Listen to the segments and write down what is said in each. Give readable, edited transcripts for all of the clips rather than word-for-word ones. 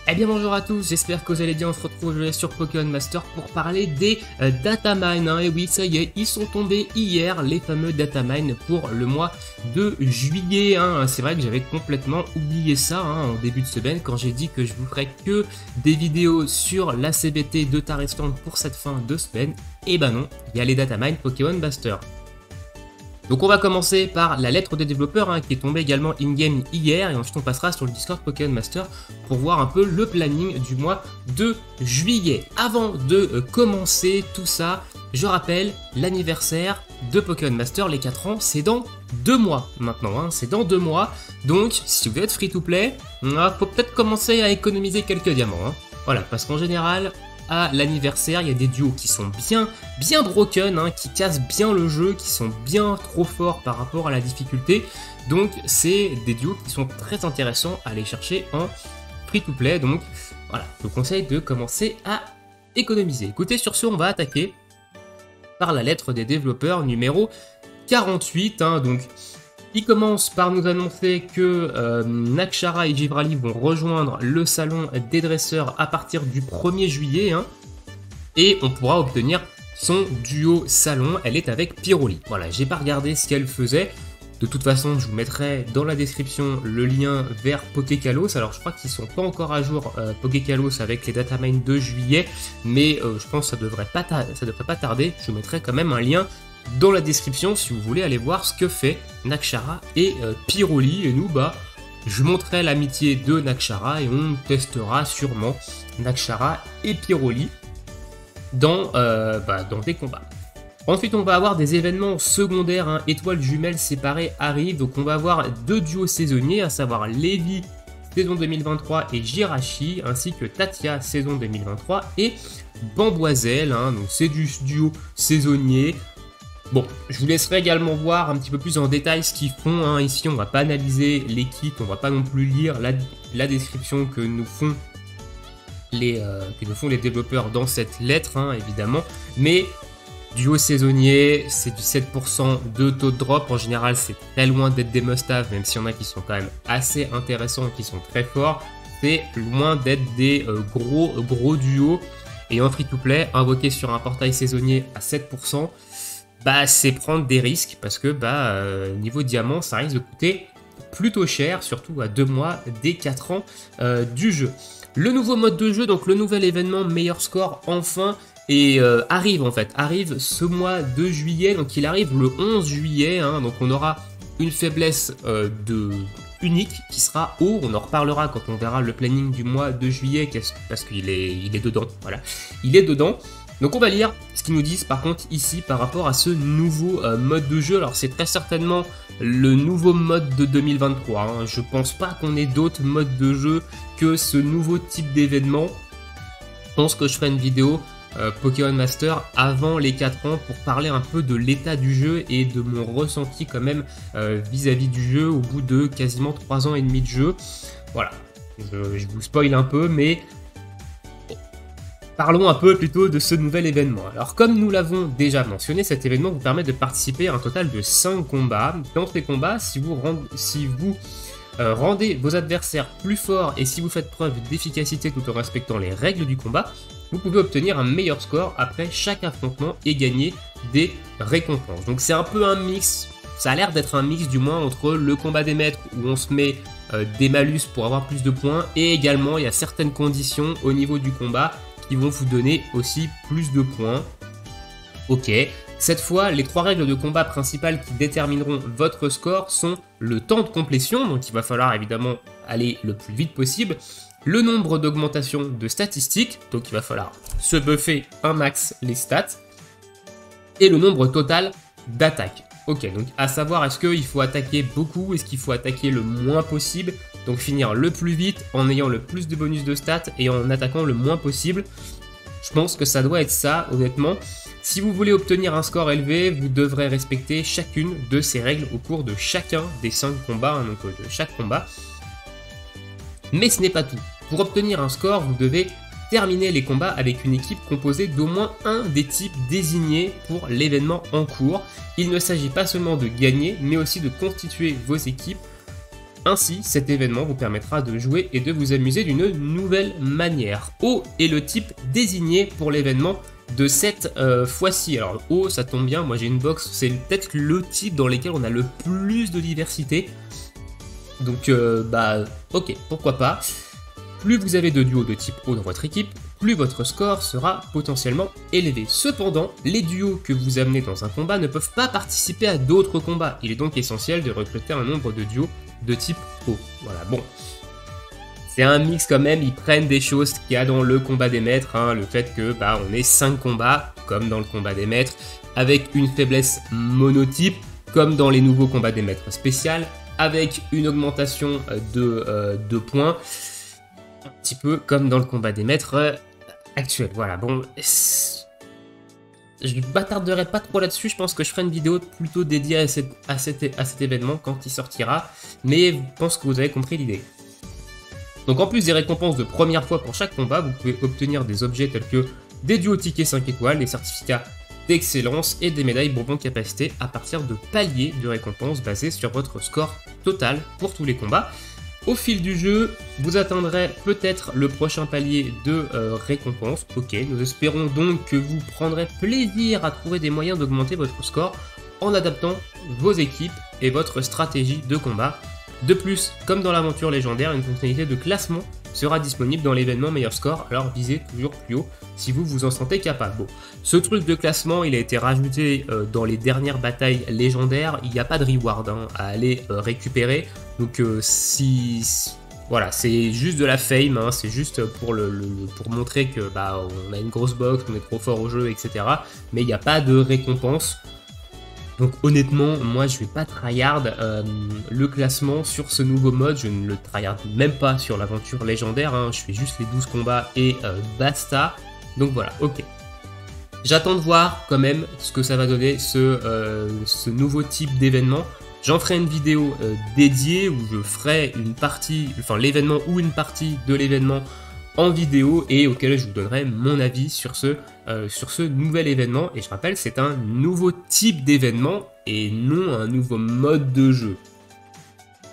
Eh bien bonjour à tous, j'espère que vous allez bien, on se retrouve aujourd'hui sur Pokémon Master pour parler des datamines, et oui ça y est, ils sont tombés hier, les fameux datamines pour le mois de juillet, C'est vrai que j'avais complètement oublié ça en début de semaine quand j'ai dit que je vous ferais que des vidéos sur la CBT de Tarisland pour cette fin de semaine, et ben non, il y a les datamines Pokémon Master. Donc on va commencer par la lettre des développeurs qui est tombée également in-game hier, et ensuite on passera sur le Discord Pokémon Master pour voir un peu le planning du mois de juillet. Avant de commencer tout ça, je rappelle l'anniversaire de Pokémon Master, les 4 ans, c'est dans 2 mois maintenant, c'est dans 2 mois, donc si vous êtes free to play, faut peut-être commencer à économiser quelques diamants, Voilà, parce qu'en général, à l'anniversaire, il y a des duos qui sont bien broken, qui cassent bien le jeu, qui sont bien trop forts par rapport à la difficulté. Donc c'est des duos qui sont très intéressants à aller chercher en free-to-play. Donc voilà, je vous conseille de commencer à économiser. Écoutez, sur ce, on va attaquer par la lettre des développeurs numéro 48. Donc il commence par nous annoncer que Nakshara et Givrali vont rejoindre le salon des dresseurs à partir du 1er juillet. Et on pourra obtenir son duo salon. Elle est avec Pyroli. Voilà, j'ai pas regardé ce qu'elle faisait. De toute façon, je vous mettrai dans la description le lien vers Pokékalos. Alors je crois qu'ils sont pas encore à jour Pokékalos avec les datamines de juillet. Mais je pense que ça devrait pas tarder. Je vous mettrai quand même un lien dans la description si vous voulez aller voir ce que fait Nakshara et Pyroli. Et nous, je montrerai l'amitié de Nakshara et on testera sûrement Nakshara et Pyroli dans des combats. Ensuite, on va avoir des événements secondaires, étoiles jumelles séparées arrivent. Donc on va avoir 2 duos saisonniers, à savoir Levi saison 2023 et Jirachi, ainsi que Tatia saison 2023 et Bamboiselle. Donc c'est du duo saisonnier. Bon, je vous laisserai également voir un petit peu plus en détail ce qu'ils font. Ici, on va pas analyser les kits, on va pas non plus lire la description que nous font les développeurs dans cette lettre, évidemment. Mais duo saisonnier, c'est du 7% de taux de drop. En général, c'est très loin d'être des must-have, même s'il y en a qui sont quand même assez intéressants, qui sont très forts. C'est loin d'être des gros duos. Et en free-to-play, invoqué sur un portail saisonnier à 7%, c'est prendre des risques parce que niveau diamant, ça risque de coûter plutôt cher, surtout à 2 mois des 4 ans du jeu. Le nouveau mode de jeu, donc le nouvel événement meilleur score enfin, et arrive ce mois de juillet, donc il arrive le 11 juillet, donc on aura une faiblesse unique qui sera haut, on en reparlera quand on verra le planning du mois de juillet parce qu'il est dedans, voilà, il est dedans. Donc on va lire ce qu'ils nous disent par contre ici par rapport à ce nouveau mode de jeu. Alors c'est très certainement le nouveau mode de 2023. Je pense pas qu'on ait d'autres modes de jeu que ce nouveau type d'événement. Je pense que je ferai une vidéo Pokémon Master avant les 4 ans pour parler un peu de l'état du jeu et de mon ressenti quand même vis-à-vis du jeu au bout de quasiment 3 ans et demi de jeu. Voilà, je vous spoil un peu, mais parlons un peu plutôt de ce nouvel événement. Alors comme nous l'avons déjà mentionné, cet événement vous permet de participer à un total de 5 combats. Dans ces combats, si vous rendez vos adversaires plus forts et si vous faites preuve d'efficacité tout en respectant les règles du combat, vous pouvez obtenir un meilleur score après chaque affrontement et gagner des récompenses. Donc c'est un peu un mix, ça a l'air d'être un mix du moins entre le combat des maîtres où on se met des malus pour avoir plus de points et également il y a certaines conditions au niveau du combat qui vont vous donner aussi plus de points. Ok, cette fois, les 3 règles de combat principales qui détermineront votre score sont le temps de complétion, donc il va falloir évidemment aller le plus vite possible, le nombre d'augmentation de statistiques, donc il va falloir se buffer un max les stats, et le nombre total d'attaques. Ok, donc à savoir, est-ce qu'il faut attaquer beaucoup, est-ce qu'il faut attaquer le moins possible, donc finir le plus vite en ayant le plus de bonus de stats et en attaquant le moins possible. Je pense que ça doit être ça, honnêtement. Si vous voulez obtenir un score élevé, vous devrez respecter chacune de ces règles au cours de chacun des 5 combats, donc de chaque combat. Mais ce n'est pas tout. Pour obtenir un score, vous devez terminer les combats avec une équipe composée d'au moins un des types désignés pour l'événement en cours. Il ne s'agit pas seulement de gagner, mais aussi de constituer vos équipes ainsi, cet événement vous permettra de jouer et de vous amuser d'une nouvelle manière. O est le type désigné pour l'événement de cette fois-ci. Alors O, ça tombe bien, moi j'ai une box, c'est peut-être le type dans lequel on a le plus de diversité. Donc ok, pourquoi pas. Plus vous avez de duos de type O dans votre équipe, plus votre score sera potentiellement élevé. Cependant, les duos que vous amenez dans un combat ne peuvent pas participer à d'autres combats. Il est donc essentiel de recruter un nombre de duos de type O. Voilà, bon. C'est un mix quand même, ils prennent des choses qu'il y a dans le combat des maîtres, hein, le fait que on ait 5 combats, comme dans le combat des maîtres, avec une faiblesse monotype, comme dans les nouveaux combats des maîtres spécial, avec une augmentation de points, un petit peu comme dans le combat des maîtres actuel. Voilà, bon, je ne m'attarderai pas trop là-dessus, je pense que je ferai une vidéo plutôt dédiée à cet événement quand il sortira, mais je pense que vous avez compris l'idée. Donc en plus des récompenses de première fois pour chaque combat, vous pouvez obtenir des objets tels que des duos tickets 5 étoiles, des certificats d'excellence et des médailles bonbons capacité à partir de paliers de récompenses basés sur votre score total pour tous les combats. Au fil du jeu, vous atteindrez peut-être le prochain palier de récompense. Ok, nous espérons donc que vous prendrez plaisir à trouver des moyens d'augmenter votre score en adaptant vos équipes et votre stratégie de combat. De plus, comme dans l'aventure légendaire, une fonctionnalité de classement sera disponible dans l'événement meilleur score, alors visez toujours plus haut si vous vous en sentez capable. Bon, ce truc de classement, il a été rajouté dans les dernières batailles légendaires, il n'y a pas de reward à aller récupérer, donc voilà, c'est juste de la fame, hein, c'est juste pour montrer que on a une grosse box, on est trop fort au jeu, etc. Mais il n'y a pas de récompense. Donc honnêtement, moi je vais pas tryhard le classement sur ce nouveau mode, je ne le tryhard même pas sur l'aventure légendaire, hein, je fais juste les 12 combats et basta. Donc voilà, ok. J'attends de voir quand même ce que ça va donner ce nouveau type d'événement. J'en ferai une vidéo dédiée où je ferai une partie, enfin l'événement ou une partie de l'événement en vidéo et auquel je vous donnerai mon avis sur ce nouvel événement. Et je rappelle, c'est un nouveau type d'événement et non un nouveau mode de jeu.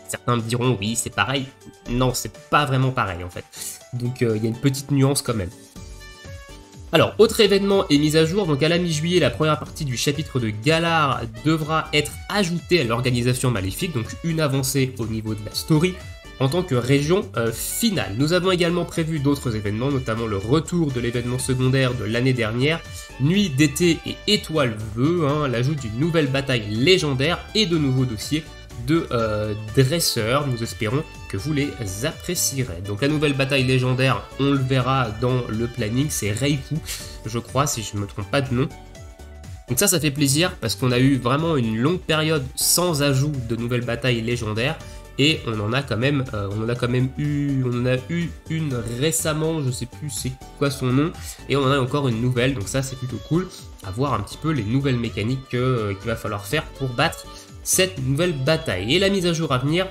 Certains me diront, oui, c'est pareil. Non, c'est pas vraiment pareil en fait. Donc il y a une petite nuance quand même. Alors, autre événement est mis à jour, donc à la mi-juillet, la première partie du chapitre de Galar devra être ajoutée à l'organisation maléfique, donc une avancée au niveau de la story, en tant que région finale. Nous avons également prévu d'autres événements, notamment le retour de l'événement secondaire de l'année dernière, Nuit d'été et Étoile Vœux, hein, l'ajout d'une nouvelle bataille légendaire et de nouveaux dossiers de dresseurs. Nous espérons que vous les apprécierez. Donc la nouvelle bataille légendaire, on le verra dans le planning, c'est Reiku, je crois, si je ne me trompe pas de nom. Donc ça fait plaisir parce qu'on a eu vraiment une longue période sans ajout de nouvelles batailles légendaires. Et on en a eu une récemment, je sais plus c'est quoi son nom, et on en a encore une nouvelle, donc ça c'est plutôt cool, à voir un petit peu les nouvelles mécaniques qu'il va falloir faire pour battre cette nouvelle bataille. Et la mise à jour à venir,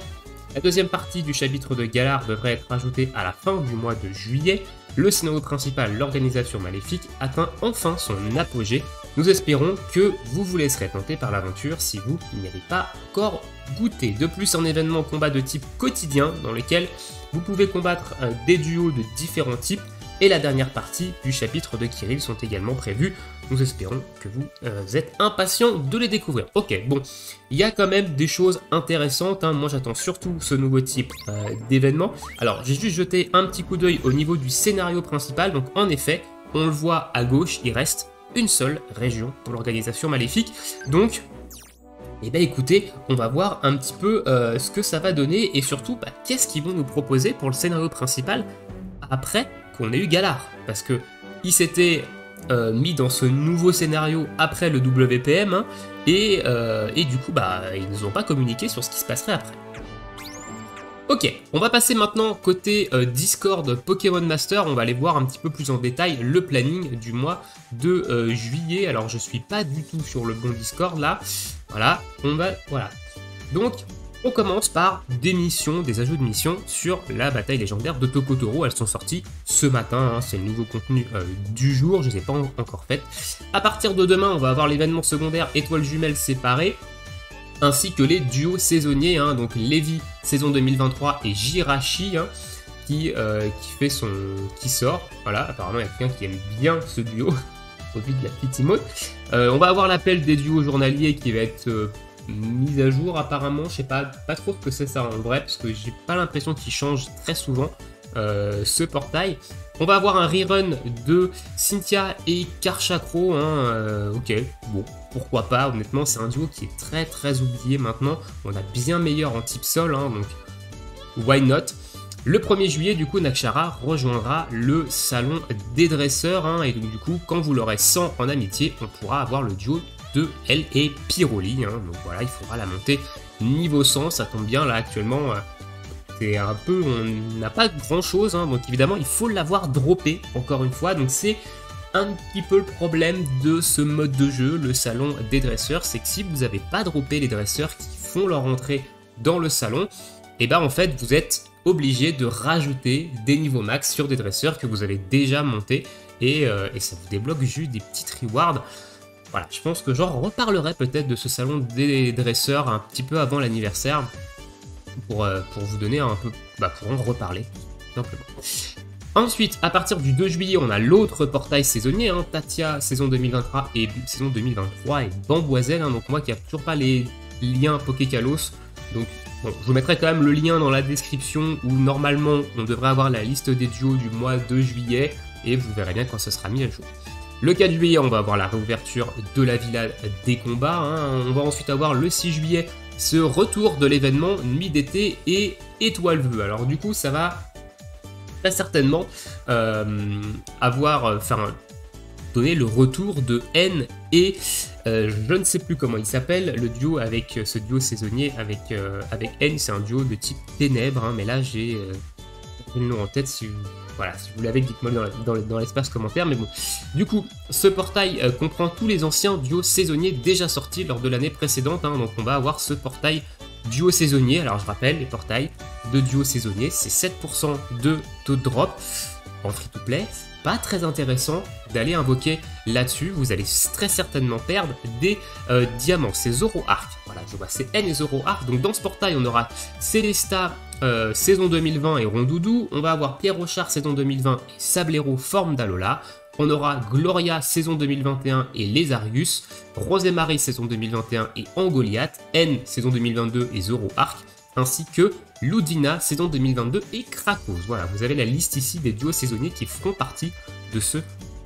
la deuxième partie du chapitre de Galar devrait être ajoutée à la fin du mois de juillet. Le scénario principal, l'organisation maléfique, atteint enfin son apogée. Nous espérons que vous vous laisserez tenter par l'aventure si vous n'y avez pas encore goûté. De plus, un événement combat de type quotidien dans lequel vous pouvez combattre des duos de différents types. Et la dernière partie du chapitre de Kirill sont également prévus. Nous espérons que vous êtes impatients de les découvrir. Ok, bon, il y a quand même des choses intéressantes, hein. Moi j'attends surtout ce nouveau type d'événement. Alors j'ai juste jeté un petit coup d'œil au niveau du scénario principal. Donc en effet, on le voit à gauche, il reste une seule région pour l'organisation maléfique. Donc, eh ben écoutez, on va voir un petit peu ce que ça va donner et surtout qu'est-ce qu'ils vont nous proposer pour le scénario principal après qu'on ait eu Galar. Parce que il s'était mis dans ce nouveau scénario après le WPM, hein, et du coup ils nous ont pas communiqué sur ce qui se passerait après. Ok, on va passer maintenant côté Discord Pokémon Master, on va aller voir un petit peu plus en détail le planning du mois de juillet. Alors je suis pas du tout sur le bon Discord là, voilà, voilà. Donc on commence par des missions, des ajouts de missions sur la bataille légendaire de Tokotoro. Elles sont sorties ce matin, hein, c'est le nouveau contenu du jour, je ne les ai pas encore faites. À partir de demain, on va avoir l'événement secondaire étoiles jumelles séparées, ainsi que les duos saisonniers, hein, donc Levi saison 2023 et Jirachi, hein, qui sort. Voilà, apparemment il y a quelqu'un qui aime bien ce duo au vu de la petite emote. On va avoir l'appel des duos journaliers qui va être mis à jour apparemment. Je sais pas trop ce que c'est ça en vrai, parce que j'ai pas l'impression qu'il change très souvent ce portail. On va avoir un rerun de Cynthia et Karchakro, hein, ok, bon, pourquoi pas, honnêtement c'est un duo qui est très très oublié maintenant. On a bien meilleur en type sol, hein, donc why not. Le 1er juillet, du coup, Nakshara rejoindra le salon des dresseurs, hein, et donc du coup, quand vous l'aurez 100 en amitié, on pourra avoir le duo de elle et Pyroli, hein, donc voilà, il faudra la monter niveau 100, ça tombe bien, là, actuellement, c'est un peu, on n'a pas grand chose, hein, donc évidemment, il faut l'avoir droppé, encore une fois, donc c'est un petit peu le problème de ce mode de jeu, le salon des dresseurs, c'est que si vous n'avez pas droppé les dresseurs qui font leur entrée dans le salon, et ben en fait, vous êtes obligé de rajouter des niveaux max sur des dresseurs que vous avez déjà montés et ça vous débloque juste des petites rewards. Voilà, je pense que j'en reparlerai peut-être de ce salon des dresseurs un petit peu avant l'anniversaire pour vous donner un peu, pour en reparler tout simplement. Ensuite, à partir du 2 juillet, on a l'autre portail saisonnier, hein, Tatia saison 2023 et saison 2023 et Bamboiselle, hein, donc moi qui n'ai toujours pas les liens Pokékalos, donc bon, je vous mettrai quand même le lien dans la description où normalement on devrait avoir la liste des duos du mois de juillet et vous verrez bien quand ce sera mis à jour. Le 4 juillet, on va avoir la réouverture de la villa des combats, hein. On va ensuite avoir le 6 juillet ce retour de l'événement Nuit d'été et Étoile Vue. Alors du coup ça va très certainement donner le retour de N et je ne sais plus comment il s'appelle, le duo avec ce duo saisonnier avec N, c'est un duo de type ténèbres, hein, mais là j'ai le nom en tête, si vous l'avez, dites-moi dans l'espace commentaire, mais bon. Du coup, ce portail comprend tous les anciens duos saisonniers déjà sortis lors de l'année précédente, hein, donc on va avoir ce portail duo saisonnier. Alors je rappelle, les portails de duo saisonnier, c'est 7% de taux de drop en free-to-play. Pas très intéressant d'aller invoquer là-dessus, vous allez très certainement perdre des diamants. C'est Zoroark, voilà, je vois, c'est N et Zoroark. Donc dans ce portail, on aura Célesta saison 2020 et Rondoudou, on va avoir Pierre Rochard saison 2020 et Sablero forme d'Alola, on aura Gloria saison 2021 et Lézarius, Rosémarie saison 2021 et Angoliath, N saison 2022 et Zoroark, ainsi que Ludina saison 2022 et Krakos. Voilà, vous avez la liste ici des duos saisonniers qui feront partie de ce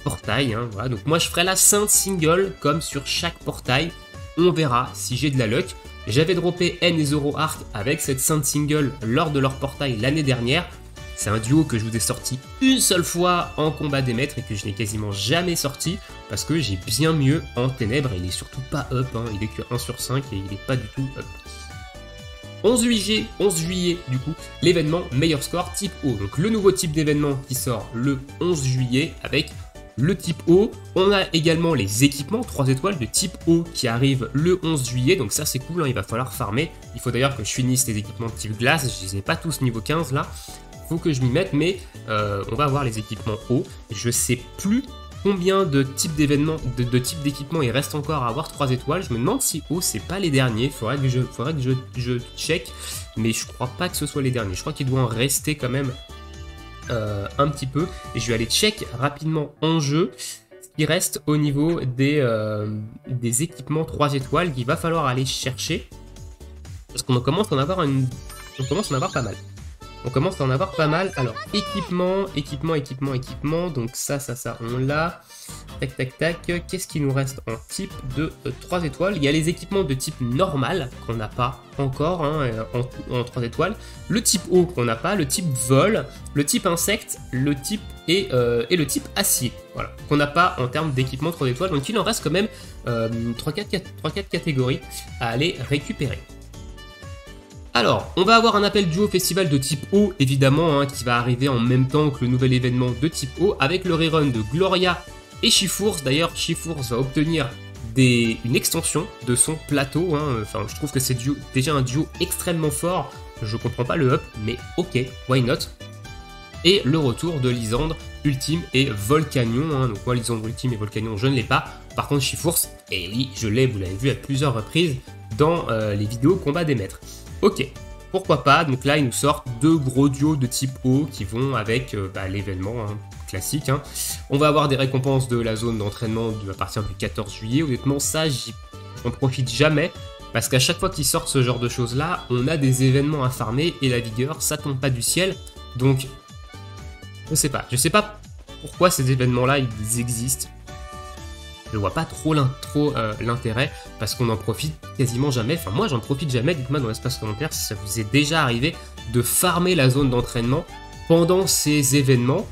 portail, hein, voilà. Donc moi je ferai la sainte single comme sur chaque portail, on verra si j'ai de la luck. J'avais droppé N et Zoroark avec cette sainte single lors de leur portail l'année dernière. C'est un duo que je vous ai sorti une seule fois en combat des maîtres et que je n'ai quasiment jamais sorti parce que j'ai bien mieux en ténèbres et il est surtout pas up, hein, il est que 1 sur 5 et il est pas du tout up. 11 juillet, du coup, l'événement meilleur score type O. Donc le nouveau type d'événement qui sort le 11 juillet avec le type O. On a également les équipements 3 étoiles de type O qui arrivent le 11 juillet. Donc ça c'est cool, hein, il va falloir farmer. Il faut d'ailleurs que je finisse les équipements de type glace. Je les ai pas tous niveau 15 là. Il faut que je m'y mette, mais on va avoir les équipements O. Je sais plus combien de types d'événements, de types d'équipements il reste encore à avoir 3 étoiles. Je me demande si O c'est pas les derniers. Faudrait que je check, mais je crois pas que ce soit les derniers. Je crois qu'il doit en rester quand même un petit peu. Et je vais aller check rapidement en jeu ce qui reste au niveau des équipements 3 étoiles qu'il va falloir aller chercher. Parce qu'on commence à en avoir pas mal. On commence à en avoir pas mal. Alors, équipement. Donc ça, on l'a. Tac. Qu'est-ce qui nous reste en type de 3 étoiles? Il y a les équipements de type normal, qu'on n'a pas encore, hein, en 3 étoiles. Le type eau, qu'on n'a pas. Le type vol. Le type insecte. Le type et le type acier. Voilà. Qu'on n'a pas en termes d'équipement 3 étoiles. Donc il en reste quand même 3-4 catégories à aller récupérer. Alors, on va avoir un appel duo festival de type O, évidemment, hein, qui va arriver en même temps que le nouvel événement de type O, avec le rerun de Gloria et Chifours. D'ailleurs, Chifours va obtenir une extension de son plateau, hein. Enfin, je trouve que c'est déjà un duo extrêmement fort. Je comprends pas le up, mais ok, why not. Et le retour de Lysandre Ultime et Volcanion, hein. Donc moi, Lysandre Ultime et Volcanion, je ne l'ai pas. Par contre, Chifours, et oui, je l'ai, vous l'avez vu à plusieurs reprises. dans les vidéos combat des maîtres. Ok, pourquoi pas, donc là ils nous sortent 2 gros duos de type O qui vont avec l'événement hein, classique. Hein. On va avoir des récompenses de la zone d'entraînement à partir du 14 juillet, honnêtement ça j'en profite jamais. Parce qu'à chaque fois qu'ils sortent ce genre de choses là, on a des événements à farmer et la vigueur ça tombe pas du ciel. Donc je sais pas pourquoi ces événements là ils existent. Je vois pas trop l'intérêt parce qu'on en profite quasiment jamais. Enfin moi j'en profite jamais, dites-moi dans l'espace commentaire si ça vous est déjà arrivé de farmer la zone d'entraînement pendant ces événements.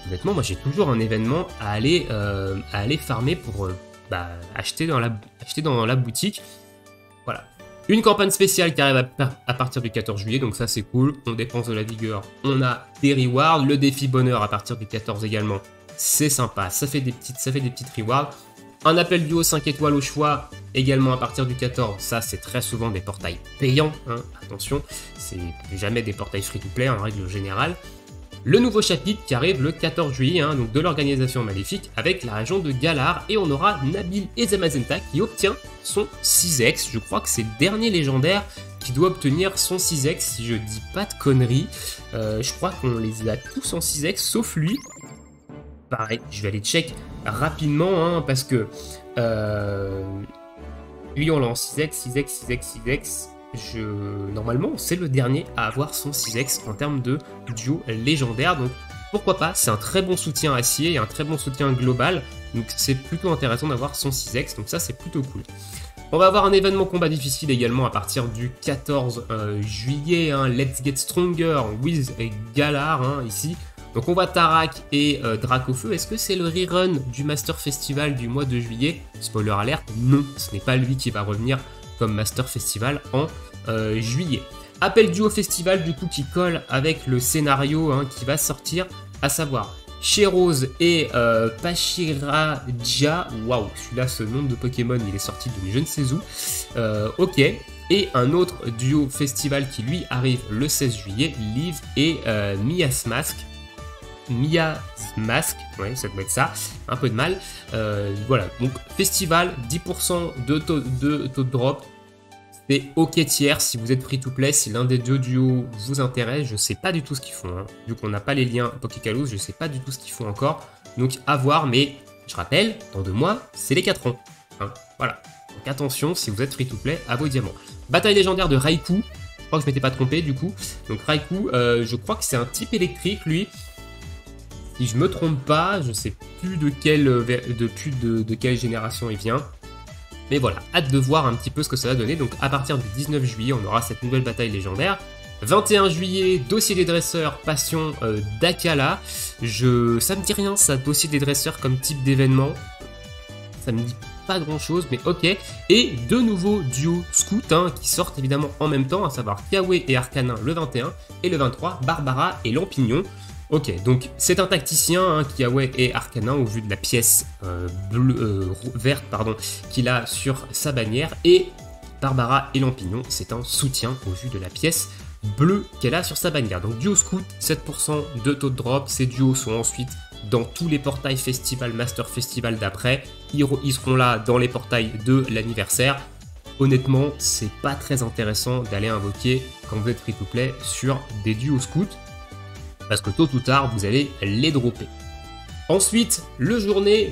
Honnêtement moi j'ai toujours un événement à aller farmer pour acheter dans la boutique. Voilà. Une campagne spéciale qui arrive à partir du 14 juillet, donc ça c'est cool. On dépense de la vigueur, on a des rewards. Le défi bonheur à partir du 14 également, c'est sympa, ça fait des petites rewards. Un appel duo 5 étoiles au choix, également à partir du 14, ça c'est très souvent des portails payants, hein. Attention, c'est jamais des portails free-to-play en règle générale. Le nouveau chapitre qui arrive le 14 juillet, hein, donc de l'organisation maléfique avec la région de Galar, et on aura Nabil et Zamazenta qui obtient son 6x, je crois que c'est le dernier légendaire qui doit obtenir son 6x si je dis pas de conneries, je crois qu'on les a tous en 6x sauf lui. Pareil, je vais aller check rapidement hein, parce que lui on l'a en 6x, 6x. Normalement, c'est le dernier à avoir son 6x en termes de duo légendaire. Donc pourquoi pas, c'est un très bon soutien acier et un très bon soutien global. Donc c'est plutôt intéressant d'avoir son 6x, donc ça c'est plutôt cool. On va avoir un événement combat difficile également à partir du 14 juillet. Hein, Let's Get Stronger with Galar hein, ici. Donc on voit Tarak et Dracofeu. Est-ce que c'est le rerun du Master Festival du mois de juillet? Spoiler alert, non, ce n'est pas lui qui va revenir comme Master Festival en juilillet. Appel duo festival du coup qui colle avec le scénario hein, qui va sortir, à savoir Sheroz et Pachiraja. Waouh, celui-là, ce nom de Pokémon, il est sorti de je ne sais où. Ok. Et un autre duo festival qui lui arrive le 16 juillet, Liv et Mia's Mask, ouais, ça doit être ça, un peu de mal. Voilà, donc festival, 10% de taux de drop. C'est ok tiers si vous êtes free to play, si l'un des deux duos vous intéresse. Je sais pas du tout ce qu'ils font, hein. Vu qu'on n'a pas les liens Pokékalos, je sais pas du tout ce qu'ils font encore. Donc à voir, mais je rappelle, dans 2 mois, c'est les 4 ans. Hein. Voilà, donc attention si vous êtes free to play à vos diamants. Bataille légendaire de Raikou, je crois que je m'étais pas trompé du coup. Donc Raikou, je crois que c'est un type électrique lui. Si je me trompe pas, je sais plus de quelle génération il vient. Mais voilà, hâte de voir un petit peu ce que ça va donner. Donc à partir du 19 juillet, on aura cette nouvelle bataille légendaire. 21 juillet, dossier des dresseurs, passion d'Akala. Ça me dit rien ça, dossier des dresseurs comme type d'événement. Ça me dit pas grand chose, mais ok. Et 2 nouveaux duos scouts hein, qui sortent évidemment en même temps, à savoir Kawe et Arcanin le 21, et le 23, Barbara et Lampignon. Ok, donc c'est un tacticien, hein, Kiawe et Arcanin, au vu de la pièce verte qu'il a sur sa bannière, et Barbara et Lampignon, c'est un soutien au vu de la pièce bleue qu'elle a sur sa bannière. Donc duo scout, 7% de taux de drop, ces duos sont ensuite dans tous les portails festival, master festival d'après, ils seront là dans les portails de l'anniversaire. Honnêtement, c'est pas très intéressant d'aller invoquer quand vous êtes free to play sur des duos scouts, parce que tôt ou tard, vous allez les dropper. Ensuite, la journée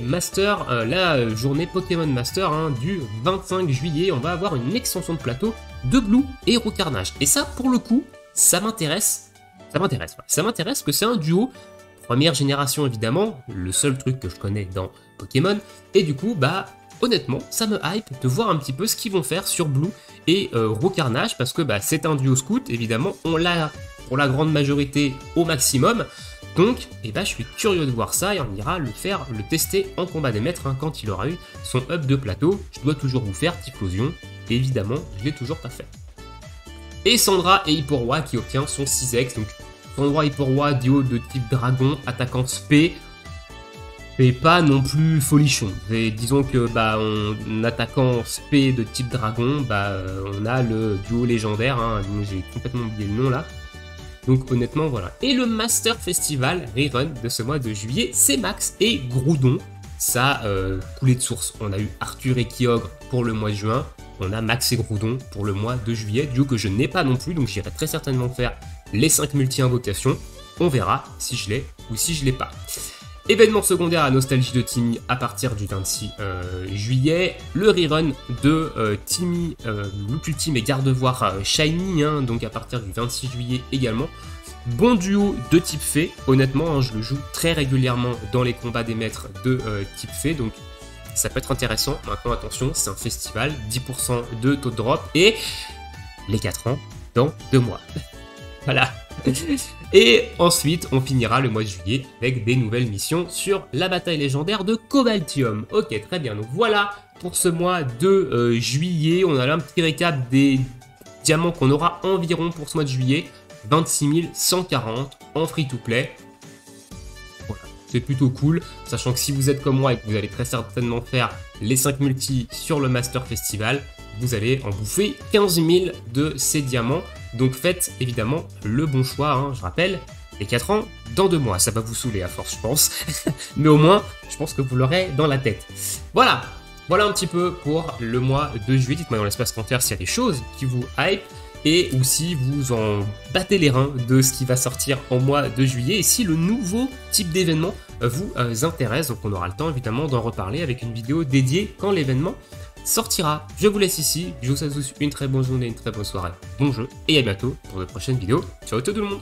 Pokémon Master hein, du 25 juillet, on va avoir une extension de plateau de Blue et Roucarnage. Et ça, pour le coup, ça m'intéresse. Ça m'intéresse que c'est un duo, première génération évidemment, le seul truc que je connais dans Pokémon. Et du coup, honnêtement, ça me hype de voir un petit peu ce qu'ils vont faire sur Blue et Roucarnage, parce que c'est un duo scout, évidemment, on l'a pour la grande majorité au maximum. Donc, je suis curieux de voir ça et on ira le tester en combat des maîtres hein, quand il aura eu son up de plateau. Je dois toujours vous faire Typhlosion, et évidemment, je l'ai toujours pas fait. Et Sandra et Hipporoi qui obtient son 6x. Donc, Sandra et Hipporoi, duo de type dragon, attaquant spé, mais pas non plus folichon. Et disons que en attaquant spé de type dragon, on a le duo légendaire, hein, dont j'ai complètement oublié le nom là. Donc honnêtement voilà. Et le Master Festival Rerun de ce mois de juillet, c'est Max et Groudon. Ça, coulé de source. On a eu Arthur et Kyogre pour le mois de juin. on a Max et Groudon pour le mois de juillet, duo que je n'ai pas non plus, donc j'irai très certainement faire les 5 multi-invocations. On verra si je l'ai ou si je l'ai pas. Événement secondaire à Nostalgie de Timmy à partir du 26 juillet, le rerun de Timmy, Look Ultime et Gardevoir Shiny, hein, donc à partir du 26 juillet également. Bon duo de type fée, honnêtement, hein, je le joue très régulièrement dans les combats des maîtres de type fée, donc ça peut être intéressant. Maintenant attention, c'est un festival, 10% de taux de drop, et les 4 ans dans 2 mois. Voilà. Et ensuite, on finira le mois de juillet avec des nouvelles missions sur la bataille légendaire de Cobaltium. Ok, très bien. Donc voilà pour ce mois de juillet. On a là un petit récap des diamants qu'on aura environ pour ce mois de juillet. 26 140 en free-to-play. Voilà, c'est plutôt cool. Sachant que si vous êtes comme moi et que vous allez très certainement faire les 5 multis sur le Master Festival, vous allez en bouffer 15 000 de ces diamants. Donc faites évidemment le bon choix, hein. Je rappelle, les 4 ans dans 2 mois. Ça va vous saouler à force, je pense. Mais au moins, je pense que vous l'aurez dans la tête. Voilà, voilà un petit peu pour le mois de juillet. Dites-moi dans l'espace commentaire s'il y a des choses qui vous hype et ou si vous en battez les reins de ce qui va sortir en mois de juillet et si le nouveau type d'événement vous intéresse. Donc on aura le temps évidemment d'en reparler avec une vidéo dédiée quand l'événement sortira. Je vous laisse ici, je vous souhaite une très bonne journée, une très bonne soirée, bon jeu, et à bientôt pour de prochaines vidéos. Ciao tout le monde!